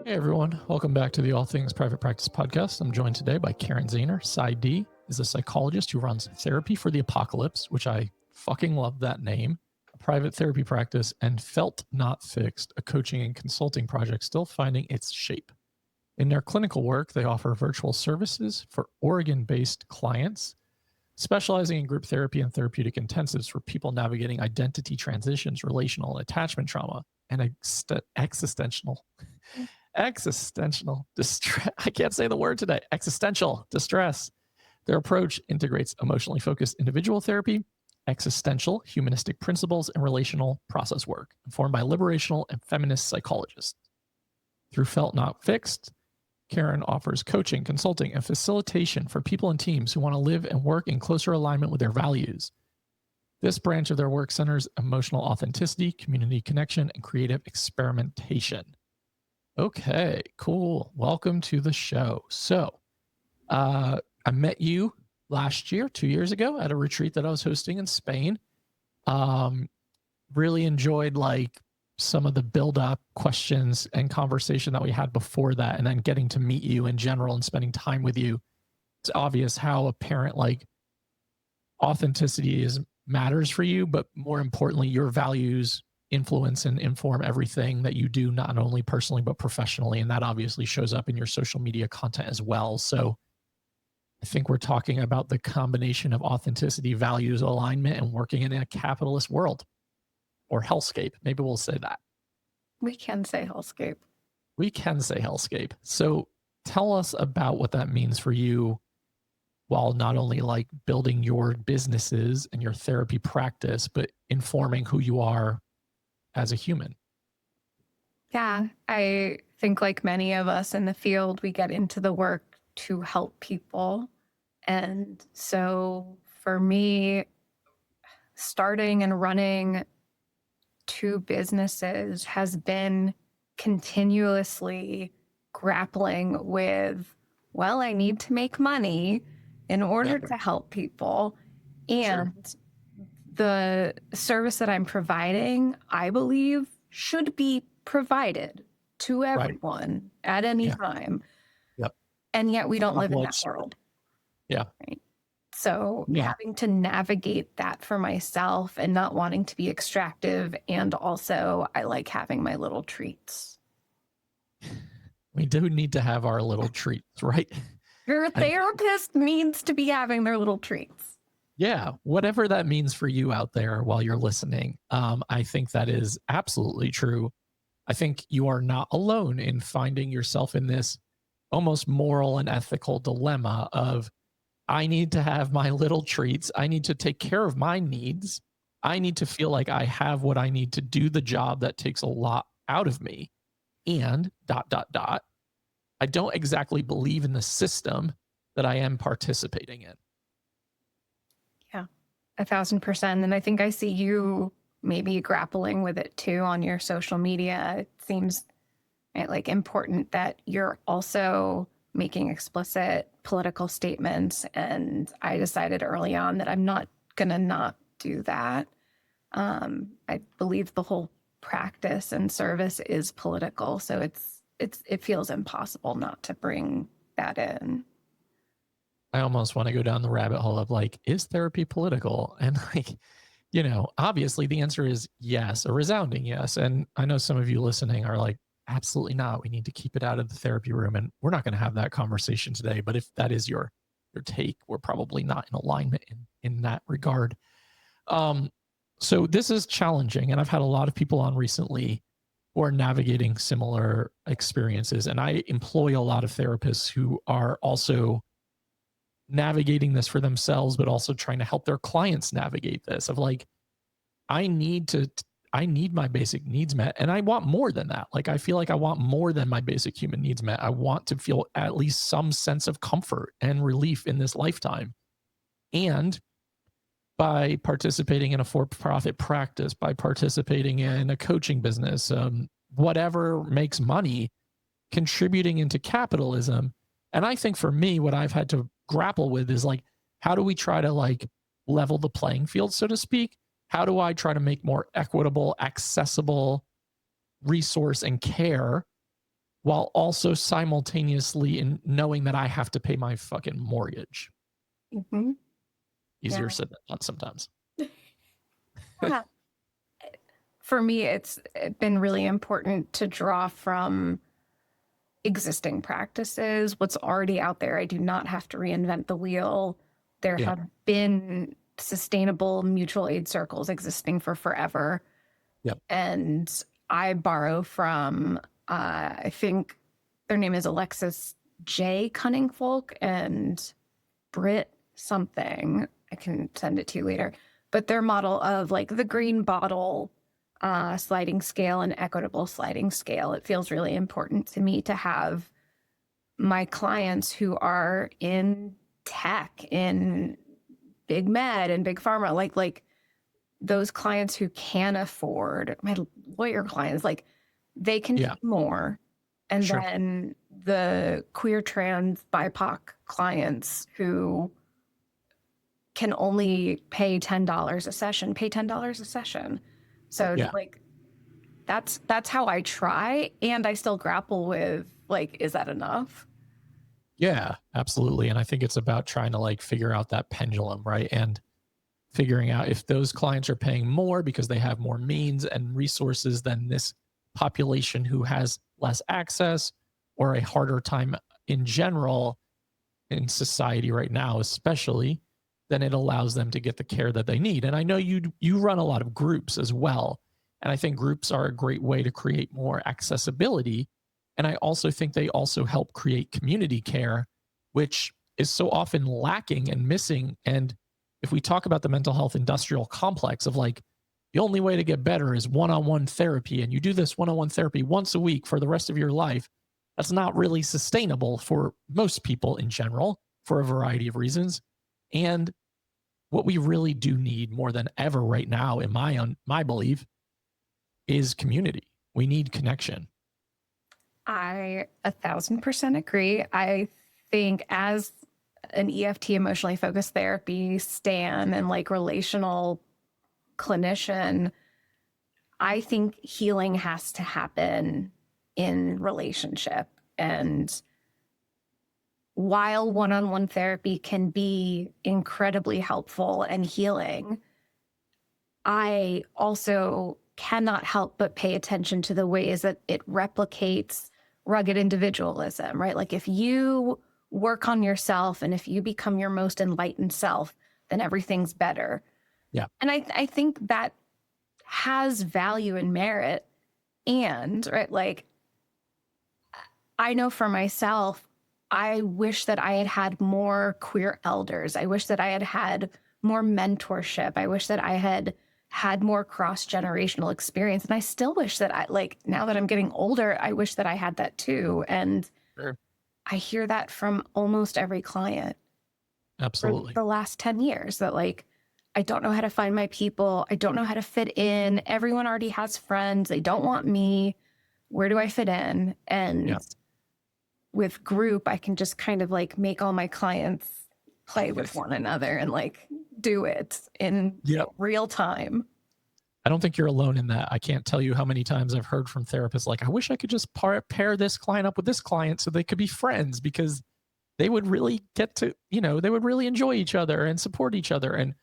Hey everyone, welcome back to the All Things Private Practice podcast. I'm joined today by Caryn Zaner. PsyD is a psychologist who runs Therapy for the Apocalypse, which I fucking love that name, a private therapy practice, and Felt Not Fixed, a coaching and consulting project still finding its shape. In their clinical work, they offer virtual services for Oregon-based clients, specializing in group therapy and therapeutic intensives for people navigating identity transitions, relational and attachment trauma, and existential distress. I can't say the word today. Existential distress. Their approach integrates emotionally focused individual therapy, existential humanistic principles, and relational process work, informed by liberational and feminist psychologists. Through Felt Not Fixed, Caryn offers coaching, consulting, and facilitation for people and teams who want to live and work in closer alignment with their values. This branch of their work centers emotional authenticity, community connection, and creative experimentation. Okay, cool. Welcome to the show. So, I met you last year, 2 years ago, at a retreat that I was hosting in Spain. Really enjoyed like some of the build-up questions and conversation that we had before that, and then getting to meet you in general and spending time with you. It's obvious how apparent like authenticity matters for you, but more importantly, your values influence and inform everything that you do, not only personally but professionally, and that obviously shows up in your social media content as well. So I think we're talking about the combination of authenticity, values, alignment, and working in a capitalist world, or hellscape. Maybe we'll say that. We can say hellscape. We can say hellscape. So tell us about what that means for you, while not only like building your businesses and your therapy practice, but informing who you are as a human. Yeah, I think like many of us in the field, we get into the work to help people. And so for me, starting and running 2 businesses has been continuously grappling with, well, I need to make money in order to help people. And the service that I'm providing, I believe, should be provided to everyone at any time. Yep. And yet we don't live in that world. Yeah. Right. So having to navigate that for myself and not wanting to be extractive. And also I like having my little treats. We do need to have our little treats, right? Your therapist needs to be having their little treats. Yeah, whatever that means for you out there while you're listening. I think that is absolutely true. I think you are not alone in finding yourself in this almost moral and ethical dilemma of, I need to have my little treats. I need to take care of my needs. I need to feel like I have what I need to do the job that takes a lot out of me. And ... I don't exactly believe in the system that I am participating in. 1,000%. And I think I see you maybe grappling with it too on your social media. It seems like important that you're also making explicit political statements. And I decided early on that I'm not going to not do that. I believe the whole practice and service is political. So it feels impossible not to bring that in. I almost want to go down the rabbit hole of like, is therapy political? And like, you know, obviously the answer is yes, a resounding yes. And I know some of you listening are like, absolutely not. We need to keep it out of the therapy room. And we're not going to have that conversation today. But if that is your take, we're probably not in alignment in that regard. So this is challenging. And I've had a lot of people on recently who are navigating similar experiences. And I employ a lot of therapists who are also navigating this for themselves, but also trying to help their clients navigate this of like, I need my basic needs met. And I want more than that. Like, I feel like I want more than my basic human needs met. I want to feel at least some sense of comfort and relief in this lifetime. And by participating in a for-profit practice, by participating in a coaching business, whatever makes money, contributing into capitalism. And I think for me, what I've had to grapple with is like, how do we try to like level the playing field, so to speak? How do I try to make more equitable, accessible resource and care while also simultaneously in knowing that I have to pay my fucking mortgage. Hmm. Easier Yeah. said than done sometimes. Yeah. For me, it's been really important to draw from existing practices, what's already out there. I do not have to reinvent the wheel. There Yeah. have been sustainable mutual aid circles existing for forever. Yep. And I borrow from, I think their name is Alexis J. Cunningfolk and Brit something. I can send it to you later. But their model of like the green bottle sliding scale and equitable sliding scale, it feels really important to me to have my clients who are in tech, in big med and big pharma, like those clients who can afford, my lawyer clients, like they can Yeah. pay more. And Sure. then the queer, trans, BIPOC clients who can only pay $10 a session, pay $10 a session. So Yeah. like that's how I try, and I still grapple with like, is that enough? Yeah, absolutely. And I think it's about trying to like figure out that pendulum, right? And figuring out if those clients are paying more because they have more means and resources than this population who has less access or a harder time in general in society right now, especially, then it allows them to get the care that they need. And I know you run a lot of groups as well. And I think groups are a great way to create more accessibility. And I also think they also help create community care, which is so often lacking and missing. And if we talk about the mental health industrial complex of like, the only way to get better is one on one therapy, and you do this one on one therapy once a week for the rest of your life, that's not really sustainable for most people in general for a variety of reasons. And what we really do need more than ever right now, in my belief, is community. We need connection. I 1,000% agree. I think as an EFT, emotionally focused therapy stan, and like relational clinician, I think healing has to happen in relationship. And while one-on-one therapy can be incredibly helpful and healing, I also cannot help but pay attention to the ways that it replicates rugged individualism, right? Like if you work on yourself and if you become your most enlightened self, then everything's better. Yeah. And I think that has value and merit. And, right, like I know for myself, I wish that I had had more queer elders. I wish that I had had more mentorship. I wish that I had had more cross-generational experience. And I still wish that I, like, now that I'm getting older, I wish that I had that too. And Sure. I hear that from almost every client for Absolutely. the last 10 years that, like, I don't know how to find my people. I don't know how to fit in. Everyone already has friends. They don't want me. Where do I fit in? Yeah. And with group, I can just kind of like make all my clients play with one another and like do it in Yep. real time. I don't think you're alone in that. I can't tell you how many times I've heard from therapists like, I wish I could just pair this client up with this client so they could be friends because they would really get to, they would really enjoy each other and support each other. And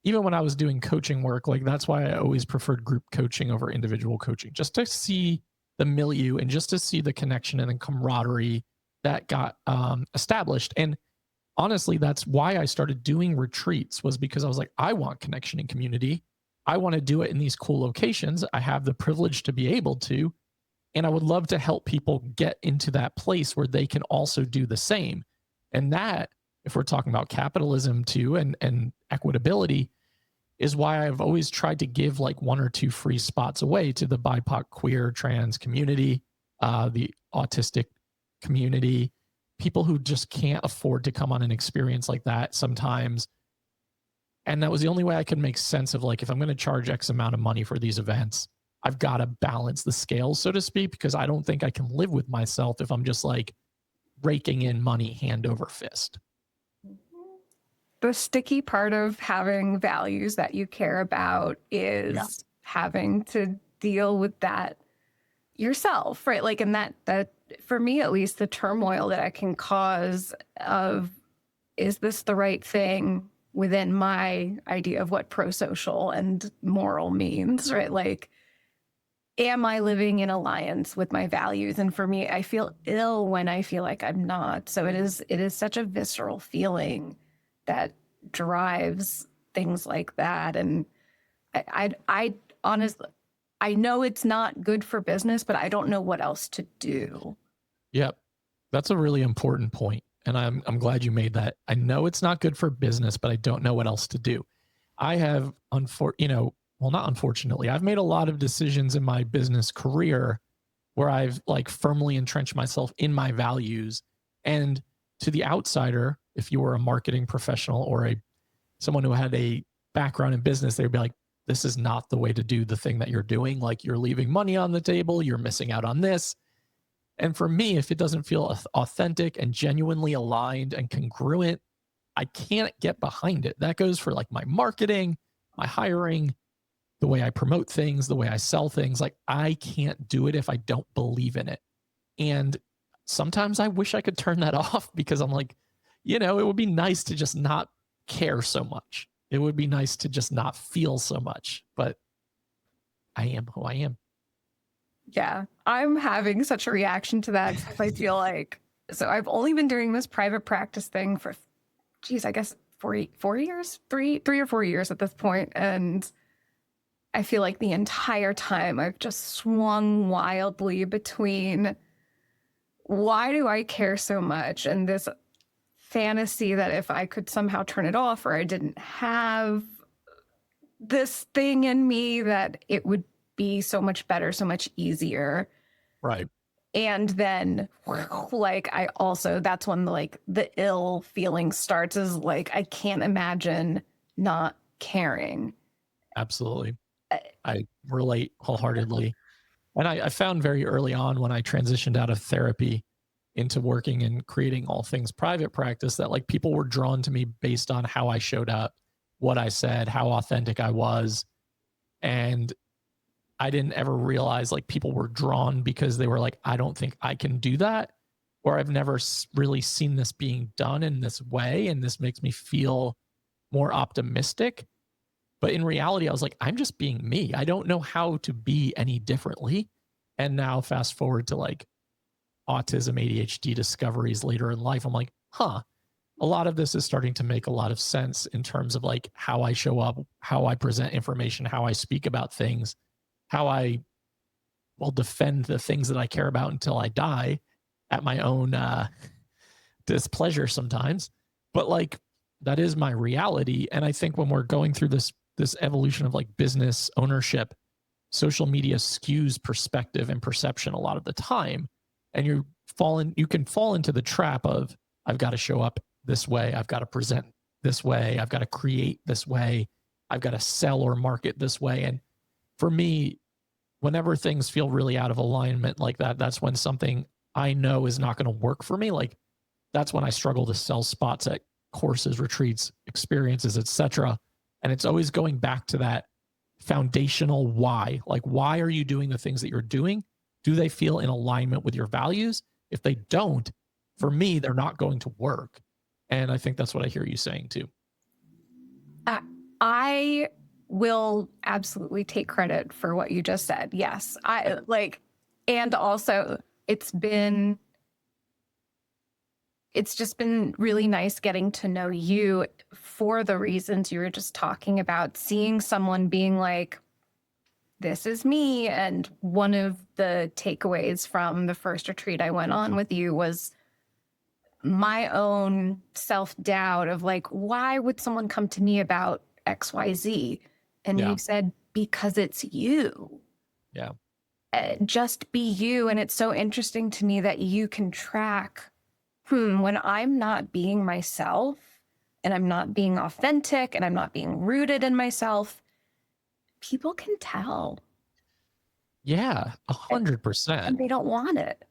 even when I was doing coaching work, like that's why I always preferred group coaching over individual coaching, just to see the milieu and just to see the connection and the camaraderie that got established. And honestly, that's why I started doing retreats, was because I was like, I want connection and community. I want to do it in these cool locations. I have the privilege to be able to, and I would love to help people get into that place where they can also do the same. And that, if we're talking about capitalism too, and equitability, is why I've always tried to give like one or two free spots away to the BIPOC, queer, trans community, the autistic community, people who just can't afford to come on an experience like that sometimes. And that was the only way I could make sense of like, if I'm going to charge X amount of money for these events, I've got to balance the scales, so to speak, because I don't think I can live with myself if I'm just like raking in money hand over fist. The sticky part of having values that you care about is having to deal with that yourself, right? Like, and that for me at least, the turmoil that I can cause of, is this the right thing within my idea of what pro-social and moral means, right? Like, am I living in alliance with my values? And for me, I feel ill when I feel like I'm not. So it is such a visceral feeling that drives things like that. And I honestly, I know it's not good for business, but I don't know what else to do. Yep. That's a really important point. And I'm glad you made that. I know it's not good for business, but I don't know what else to do. I have well, not unfortunately, I've made a lot of decisions in my business career where I've like firmly entrenched myself in my values. And to the outsider, if you were a marketing professional or someone who had a background in business, they'd be like, this is not the way to do the thing that you're doing. Like, you're leaving money on the table, you're missing out on this. And for me, if it doesn't feel authentic and genuinely aligned and congruent, I can't get behind it. That goes for like my marketing, my hiring, the way I promote things, the way I sell things. Like, I can't do it if I don't believe in it. And sometimes I wish I could turn that off, because I'm like, it would be nice to just not care so much. It would be nice to just not feel so much. But I am who I am. Yeah, I'm having such a reaction to that because I feel like, so I've only been doing this private practice thing for, geez, I guess 4 years, 3 or 4 years at this point. And I feel like the entire time I've just swung wildly between, why do I care so much? And this fantasy that if I could somehow turn it off, or I didn't have this thing in me, that it would be so much better, so much easier. Right. And then like, I also, that's when like the ill feeling starts, is like, I can't imagine not caring. Absolutely. I relate wholeheartedly. And I found very early on, when I transitioned out of therapy into working and creating all things private practice, that like people were drawn to me based on how I showed up, what I said, how authentic I was. And I didn't ever realize like people were drawn because they were like, I don't think I can do that, or I've never really seen this being done in this way, and this makes me feel more optimistic. But in reality, I was like, I'm just being me. I don't know how to be any differently. And now fast forward to like autism, ADHD discoveries later in life, I'm like, a lot of this is starting to make a lot of sense in terms of like how I show up, how I present information, how I speak about things, how I will defend the things that I care about until I die at my own displeasure sometimes. But like, that is my reality. And I think when we're going through this evolution of like business ownership, social media skews perspective and perception a lot of the time. And you can fall into the trap of, I've got to show up this way, I've got to present this way, I've got to create this way, I've got to sell or market this way. And for me, whenever things feel really out of alignment like that, that's when something I know is not going to work for me. Like, that's when I struggle to sell spots at courses, retreats, experiences, etc. And it's always going back to that foundational why. Like, why are you doing the things that you're doing? Do they feel in alignment with your values? If they don't, for me, they're not going to work. And I think that's what I hear you saying too. I will absolutely take credit for what you just said. Yes. I like, and also it's just been really nice getting to know you for the reasons you were just talking about, seeing someone being like, this is me. And one of the takeaways from the first retreat I went on with you was my own self-doubt of like, why would someone come to me about XYZ? And Yeah. you said, because it's you. Yeah. Just be you. And it's so interesting to me that you can track, when I'm not being myself and I'm not being authentic and I'm not being rooted in myself, people can tell. Yeah, 100%. And they don't want it.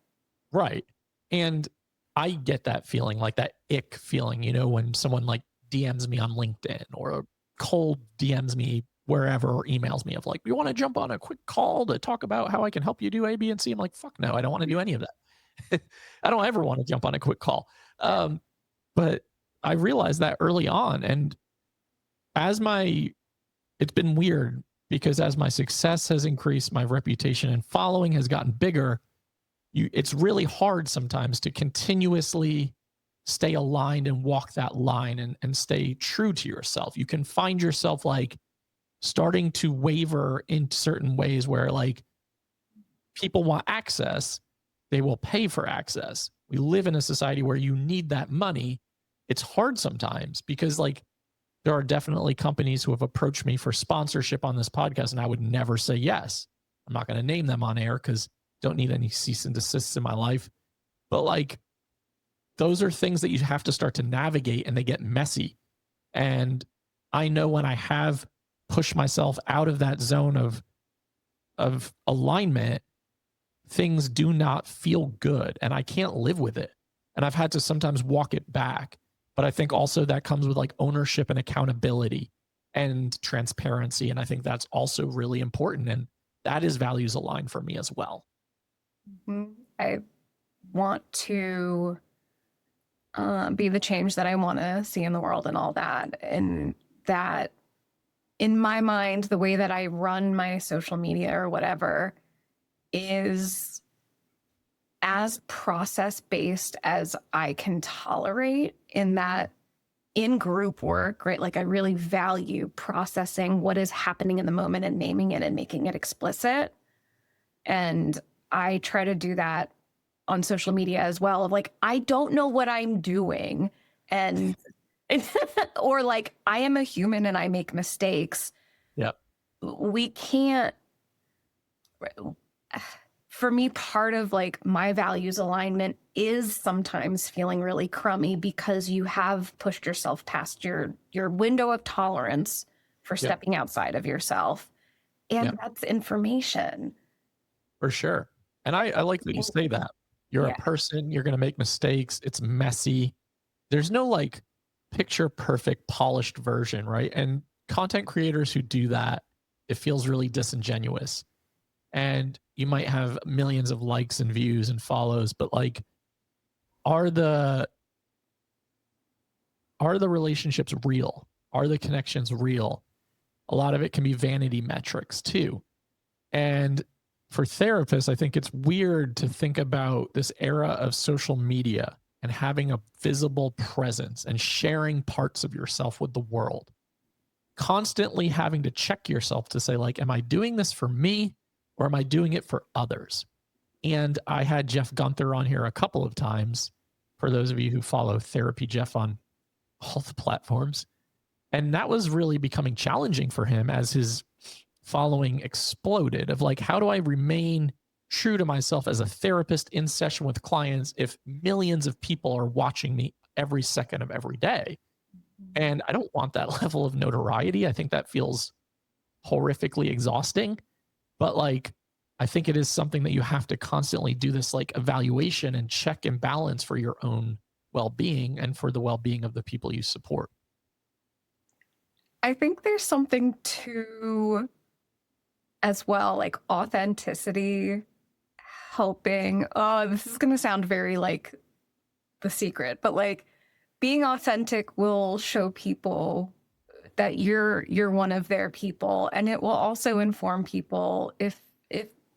Right. And I get that feeling, like that ick feeling, when someone like DMs me on LinkedIn or cold DMs me wherever, or emails me of like, you want to jump on a quick call to talk about how I can help you do A, B, and C? I'm like, fuck no, I don't want to do any of that. I don't ever want to jump on a quick call. Yeah. But I realized that early on. And it's been weird because as my success has increased, my reputation and following has gotten bigger. It's really hard sometimes to continuously stay aligned and walk that line and stay true to yourself. You can find yourself like starting to waver in certain ways where like people want access, they will pay for access. We live in a society where you need that money. It's hard sometimes because like there are definitely companies who have approached me for sponsorship on this podcast and I would never say yes. I'm not going to name them on air because don't need any cease and desists in my life. But like those are things that you have to start to navigate and they get messy. And I know when I have pushed myself out of that zone of alignment, things do not feel good and I can't live with it. And I've had to sometimes walk it back. But I think also that comes with like ownership and accountability and transparency. And I think that's also really important. And that is values aligned for me as well. I want to be the change that I want to see in the world and all that. And that in my mind, the way that I run my social media or whatever is as process-based as I can tolerate, in that in group work, right? Like I really value processing what is happening in the moment and naming it and making it explicit. And I try to do that on social media as well, of like, I don't know what I'm doing. And or like, I am a human and I make mistakes. Yep. We can't, for me, part of like my values alignment is sometimes feeling really crummy because you have pushed yourself past your window of tolerance for stepping outside of yourself. And that's information. For sure. And I like that you say that. You're a person, you're going to make mistakes. It's messy. There's no like picture perfect polished version, right? And content creators who do that, it feels really disingenuous. And you might have millions of likes and views and follows, but like are the relationships real? Are the connections real? A lot of it can be vanity metrics too. And for therapists, I think it's weird to think about this era of social media and having a visible presence and sharing parts of yourself with the world. Constantly having to check yourself to say, like, am I doing this for me or am I doing it for others? And I had Jeff Gunther on here a couple of times, for those of you who follow Therapy Jeff on all the platforms. And that was really becoming challenging for him as his following exploded, of like, how do I remain true to myself as a therapist in session with clients if millions of people are watching me every second of every day? And I don't want that level of notoriety. I think that feels horrifically exhausting. But like, I think it is something that you have to constantly do this like evaluation and check and balance for your own well-being and for the well-being of the people you support. I think there's something to as well, like authenticity helping. Oh, this is going to sound very like The Secret, but like being authentic will show people that you're one of their people, and it will also inform people if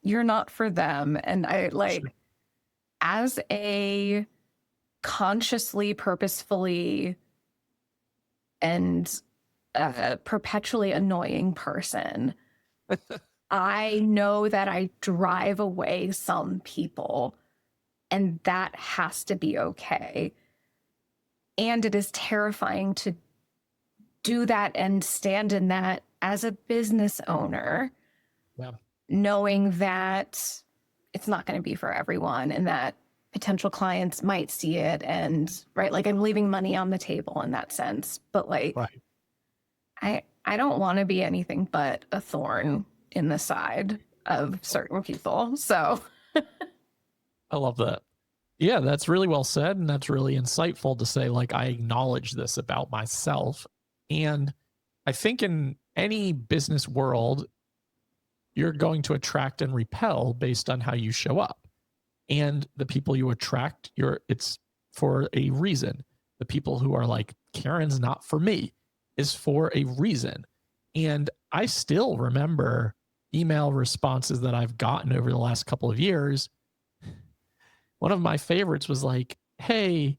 you're not for them. And I like, sure, as a consciously, purposefully, and perpetually annoying person, I know that I drive away some people, and that has to be okay. And it is terrifying to do that and stand in that as a business owner, knowing that it's not going to be for everyone and that potential clients might see it. And right, like I'm leaving money on the table in that sense. But like, I don't want to be anything but a thorn in the side of certain people. So I love that. Yeah, that's really well said. And that's really insightful to say, like, I acknowledge this about myself. And I think in any business world, you're going to attract and repel based on how you show up. And the people you attract, it's for a reason. The people who are like, Caryn's not for me, is for a reason. And I still remember email responses that I've gotten over the last couple of years. One of my favorites was like, hey,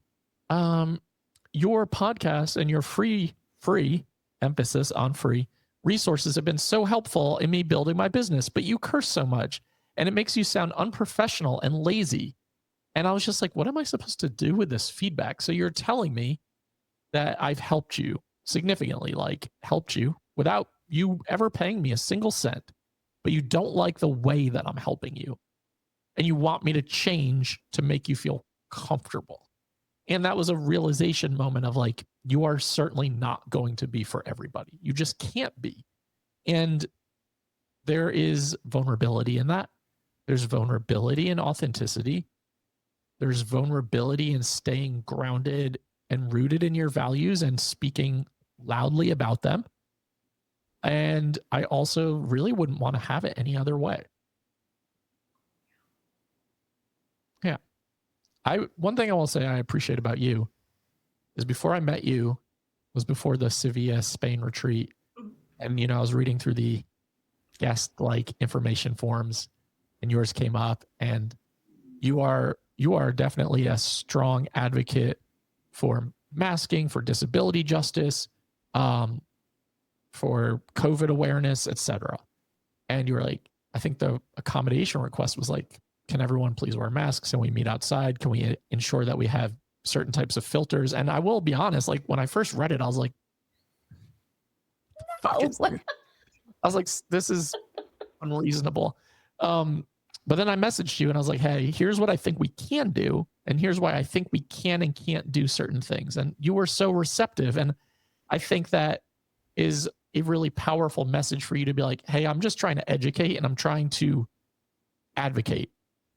your podcast and your free emphasis on free resources have been so helpful in me building my business, but you curse so much and it makes you sound unprofessional and lazy. And I was just like, what am I supposed to do with this feedback? So you're telling me that I've helped you significantly, like helped you without you ever paying me a single cent, but you don't like the way that I'm helping you. And you want me to change to make you feel comfortable. And that was a realization moment of like, you are certainly not going to be for everybody. You just can't be. And there is vulnerability in that. There's vulnerability in authenticity. There's vulnerability in staying grounded and rooted in your values and speaking loudly about them. And I also really wouldn't want to have it any other way. Yeah. One thing I will say I appreciate about you is before I met you was before the Sevilla, Spain retreat. And, I was reading through the guest like information forms and yours came up, and you are definitely a strong advocate for masking, for disability justice, for COVID awareness, etc. And you were like, I think the accommodation request was like, can everyone please wear masks? Can we meet outside? Can we ensure that we have certain types of filters? And I will be honest, like when I first read it, I was like, fuck is this? I was like, this is unreasonable. But then I messaged you and I was like, hey, here's what I think we can do. And here's why I think we can and can't do certain things. And you were so receptive. And I think that is a really powerful message for you to be like, hey, I'm just trying to educate and I'm trying to advocate.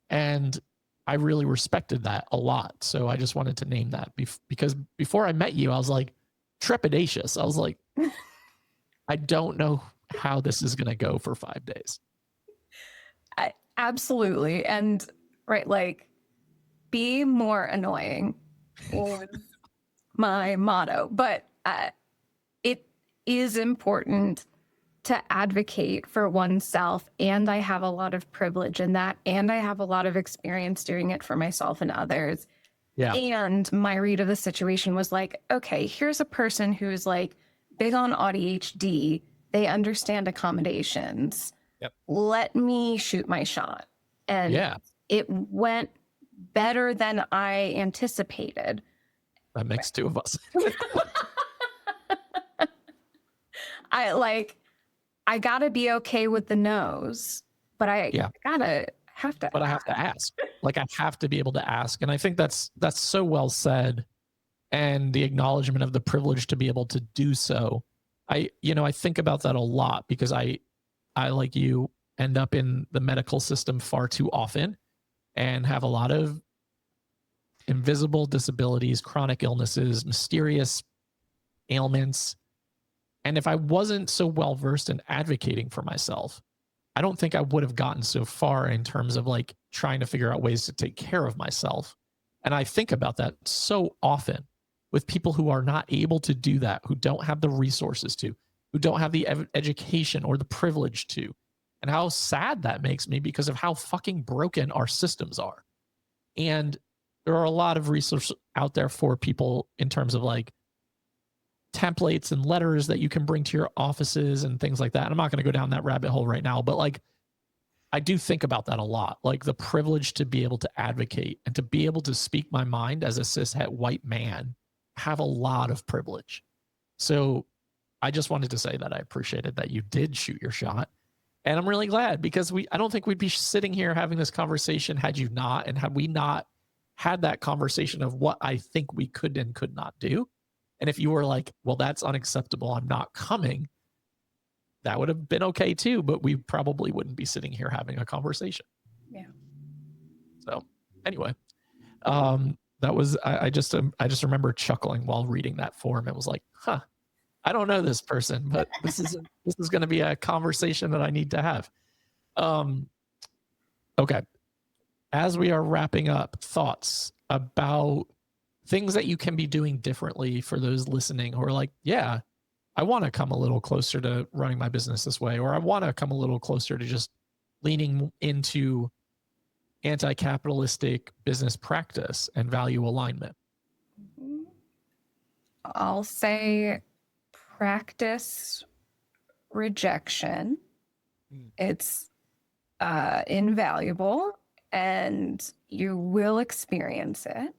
And I really respected that a lot. So I just wanted to name that because before I met you, I was like trepidatious. I was like, I don't know how this is going to go for 5 days. Absolutely. And right, like, be more annoying is my motto. But it is important to advocate for oneself. And I have a lot of privilege in that. And I have a lot of experience doing it for myself and others. Yeah. And my read of the situation was like, okay, here's a person who's like big on ADHD. They understand accommodations. Yep. Let me shoot my shot. And it went better than I anticipated. That makes two of us. I gotta be okay with the no's, but I have to. But I have to ask. Like I have to be able to ask. And I think that's so well said. And the acknowledgement of the privilege to be able to do so. I think about that a lot because I like you end up in the medical system far too often and have a lot of invisible disabilities, chronic illnesses, mysterious ailments. And if I wasn't so well versed in advocating for myself, I don't think I would have gotten so far in terms of like trying to figure out ways to take care of myself. And I think about that so often with people who are not able to do that, who don't have the resources to, who don't have the education or the privilege to, and how sad that makes me because of how fucking broken our systems are. And there are a lot of resources out there for people in terms of like templates and letters that you can bring to your offices and things like that. And I'm not going to go down that rabbit hole right now, but like, I do think about that a lot, like the privilege to be able to advocate and to be able to speak my mind as a cishet white man, have a lot of privilege. So I just wanted to say that I appreciated that you did shoot your shot. And I'm really glad because I don't think we'd be sitting here having this conversation had you not, and had we not had that conversation of what I think we could and could not do. And if you were like, well, that's unacceptable, I'm not coming, that would have been okay too, but we probably wouldn't be sitting here having a conversation. Yeah. So anyway, that was, I just remember chuckling while reading that form. It was like, I don't know this person, but this is going to be a conversation that I need to have. Okay. as we are wrapping up, thoughts about things that you can be doing differently for those listening who are like, yeah, I want to come a little closer to running my business this way, or I want to come a little closer to just leaning into anti-capitalistic business practice and value alignment. I'll say practice rejection. It's invaluable, and you will experience it.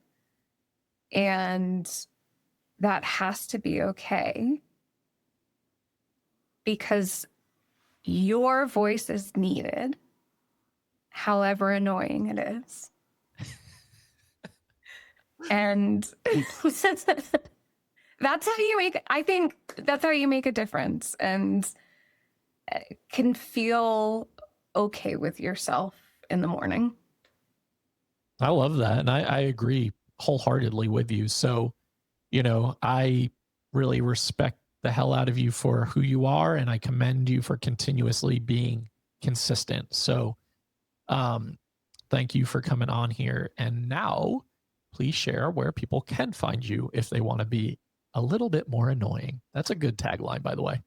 And that has to be okay, because your voice is needed, however annoying it is. And that's how you make, I think that's how you make a difference and can feel okay with yourself in the morning. I love that. And I agree wholeheartedly with you. So, you know, I really respect the hell out of you for who you are, and I commend you for continuously being consistent. So, thank you for coming on here. And now please share where people can find you if they want to be a little bit more annoying. That's a good tagline, by the way.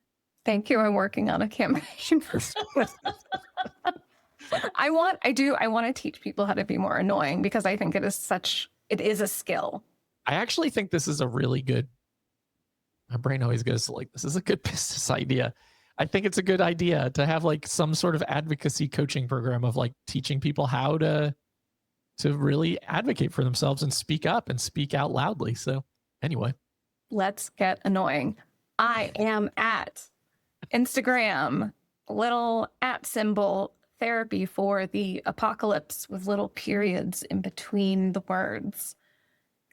Thank you. I'm working on a campaign for I want to teach people how to be more annoying, because I think it is a skill. I actually think this is a really good, my brain always goes like, this is a good business idea. I think it's a good idea to have like some sort of advocacy coaching program of like teaching people how to really advocate for themselves and speak up and speak out loudly. So anyway, let's get annoying. I am at Instagram, little @ symbol, therapy for the apocalypse with little periods in between the words,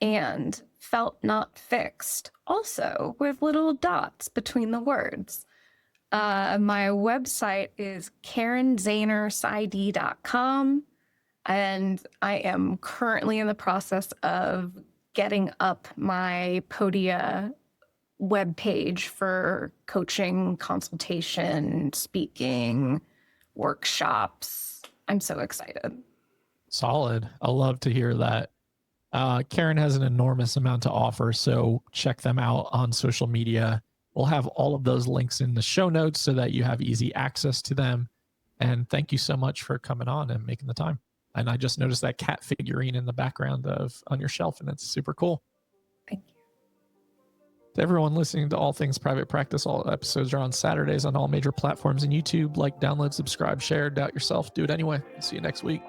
and felt not fixed, also with little dots between the words. My website is CarynZaner.PsyD.com, and I am currently in the process of getting up my Podia webpage for coaching, consultation, speaking, workshops. I'm so excited. Solid. I love to hear that. Caryn has an enormous amount to offer, so check them out on social media. We'll have all of those links in the show notes so that you have easy access to them. And thank you so much for coming on and making the time. And I just noticed that cat figurine in the background on your shelf, and it's super cool. Thank you. To everyone listening to All Things Private Practice, all episodes are on Saturdays on all major platforms and YouTube. Like, download, subscribe, share, doubt yourself, do it anyway. See you next week.